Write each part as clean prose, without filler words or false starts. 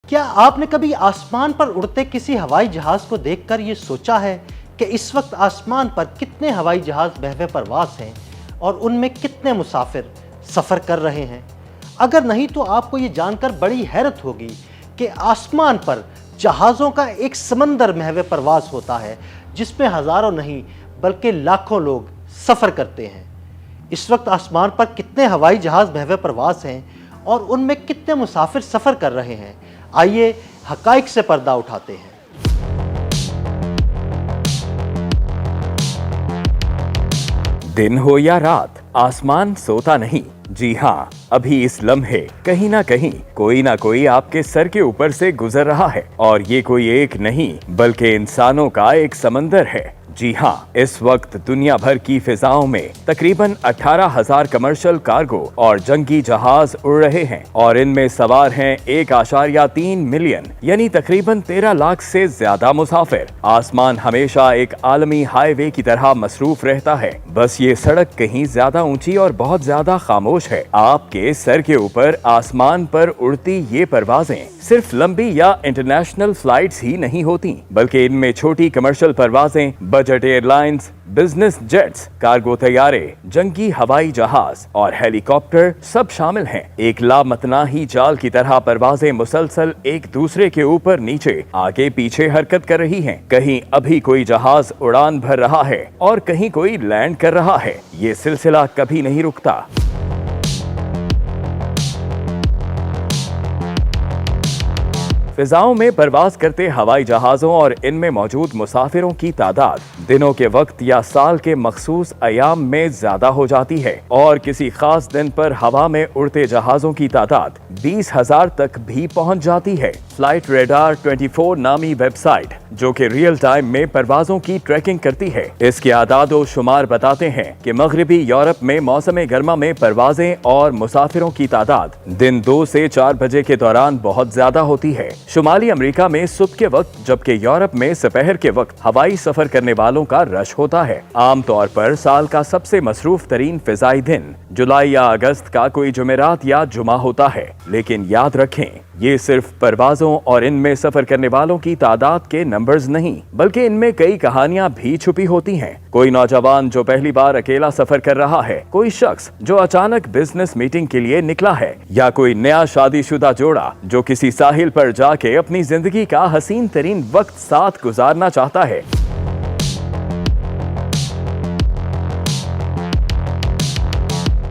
کیا آپ نے کبھی آسمان پر اڑتے کسی ہوائی جہاز کو دیکھ کر یہ سوچا ہے کہ اس وقت آسمان پر کتنے ہوائی جہاز بہوے پرواز ہیں اور ان میں کتنے مسافر سفر کر رہے ہیں؟ اگر نہیں تو آپ کو یہ جان کر بڑی حیرت ہوگی کہ آسمان پر جہازوں کا ایک سمندر بہوے پرواز ہوتا ہے جس میں ہزاروں نہیں بلکہ لاکھوں لوگ سفر کرتے ہیں۔ اس وقت آسمان پر کتنے ہوائی جہاز بہوے پرواز ہیں اور ان میں کتنے مسافر سفر کر رہے ہیں؟ آئیے حقائق سے پردہ اٹھاتے ہیں۔ دن ہو یا رات، آسمان سوتا نہیں۔ جی ہاں، ابھی اس لمحے کہیں نہ کہیں کوئی نہ کوئی آپ کے سر کے اوپر سے گزر رہا ہے، اور یہ کوئی ایک نہیں بلکہ انسانوں کا ایک سمندر ہے۔ جی ہاں، اس وقت دنیا بھر کی فضاؤں میں تقریباً 18,000 کمرشل کارگو اور جنگی جہاز اڑ رہے ہیں، اور ان میں سوار ہیں 1.3 ملین یعنی تقریباً 13 لاکھ سے زیادہ مسافر۔ آسمان ہمیشہ ایک عالمی ہائی وے کی طرح مصروف رہتا ہے، بس یہ سڑک کہیں زیادہ اونچی اور بہت زیادہ خاموش ہے۔ آپ کے سر کے اوپر آسمان پر اڑتی یہ پروازیں صرف لمبی یا انٹرنیشنل فلائٹس ہی نہیں ہوتی، بلکہ ان میں چھوٹی کمرشل پروازیں، budget airlines, business jets, cargo طیارے، جنگی ہوائی جہاز اور ہیلی کاپٹر سب شامل ہیں۔ ایک لامتناہی جال کی طرح پروازیں مسلسل ایک دوسرے کے اوپر نیچے آگے پیچھے حرکت کر رہی ہیں۔ کہیں ابھی کوئی جہاز اڑان بھر رہا ہے اور کہیں کوئی لینڈ کر رہا ہے۔ یہ سلسلہ کبھی نہیں رکتا۔ فضاؤں میں پرواز کرتے ہوائی جہازوں اور ان میں موجود مسافروں کی تعداد دنوں کے وقت یا سال کے مخصوص ایام میں زیادہ ہو جاتی ہے، اور کسی خاص دن پر ہوا میں اڑتے جہازوں کی تعداد 20,000 تک بھی پہنچ جاتی ہے۔ فلائٹ ریڈار 24 نامی ویب سائٹ، جو کہ ریئل ٹائم میں پروازوں کی ٹریکنگ کرتی ہے، اس کے اعداد و شمار بتاتے ہیں کہ مغربی یورپ میں موسم گرما میں پروازیں اور مسافروں کی تعداد دن 2 سے 4 بجے کے دوران بہت زیادہ ہوتی ہے۔ شمالی امریکہ میں صبح کے وقت، جبکہ یورپ میں دوپہر کے وقت ہوائی سفر کرنے والوں کا رش ہوتا ہے۔ عام طور پر سال کا سب سے مصروف ترین فضائی دن جولائی یا اگست کا کوئی جمعرات یا جمعہ ہوتا ہے، لیکن یاد رکھیں یہ صرف پروازوں اور ان میں سفر کرنے والوں کی تعداد کے نمبرز نہیں، بلکہ ان میں کئی کہانیاں بھی چھپی ہوتی ہیں۔ کوئی نوجوان جو پہلی بار اکیلا سفر کر رہا ہے، کوئی شخص جو اچانک بزنس میٹنگ کے لیے نکلا ہے، یا کوئی نیا شادی شدہ جوڑا جو کسی ساحل پر جا کے اپنی زندگی کا حسین ترین وقت ساتھ گزارنا چاہتا ہے۔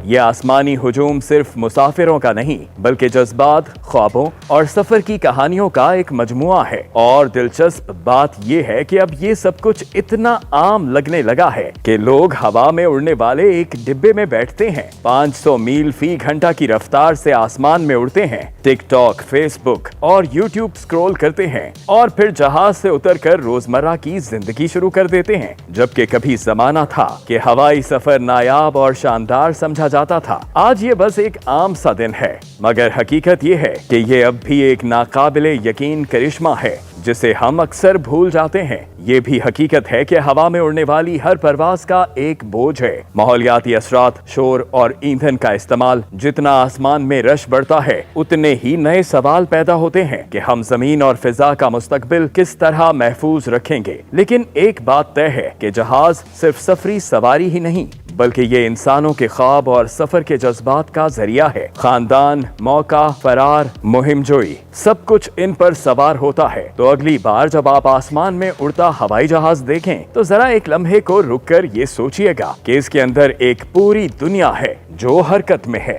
یہ آسمانی ہجوم صرف مسافروں کا نہیں بلکہ جذبات، خوابوں اور سفر کی کہانیوں کا ایک مجموعہ ہے۔ اور دلچسپ بات یہ ہے کہ اب یہ سب کچھ اتنا عام لگنے لگا ہے کہ لوگ ہوا میں اڑنے والے ایک ڈبے میں بیٹھتے ہیں، 500 میل فی گھنٹہ کی رفتار سے آسمان میں اڑتے ہیں، ٹک ٹاک، فیس بک اور یوٹیوب سکرول کرتے ہیں، اور پھر جہاز سے اتر کر روزمرہ کی زندگی شروع کر دیتے ہیں۔ جبکہ کبھی زمانہ تھا کہ ہوائی سفر نایاب اور شاندار سمجھا جاتا تھا، آج یہ بس ایک عام سا دن ہے۔ مگر حقیقت یہ ہے کہ یہ اب بھی ایک ناقابل یقین کرشمہ ہے جسے ہم اکثر بھول جاتے ہیں۔ یہ بھی حقیقت ہے کہ ہوا میں اڑنے والی ہر پرواز کا ایک بوجھ ہے، ماحولیاتی اثرات، شور اور ایندھن کا استعمال۔ جتنا آسمان میں رش بڑھتا ہے، اتنے ہی نئے سوال پیدا ہوتے ہیں کہ ہم زمین اور فضا کا مستقبل کس طرح محفوظ رکھیں گے۔ لیکن ایک بات طے ہے کہ جہاز صرف سفری سواری ہی نہیں بلکہ یہ انسانوں کے خواب اور سفر کے جذبات کا ذریعہ ہے۔ خاندان، موقع، فرار، مہم جوئی، سب کچھ ان پر سوار ہوتا ہے۔ تو اگلی بار جب آپ آسمان میں اڑتا ہوائی جہاز دیکھیں تو ذرا ایک لمحے کو رک کر یہ سوچئے گا کہ اس کے اندر ایک پوری دنیا ہے جو حرکت میں ہے۔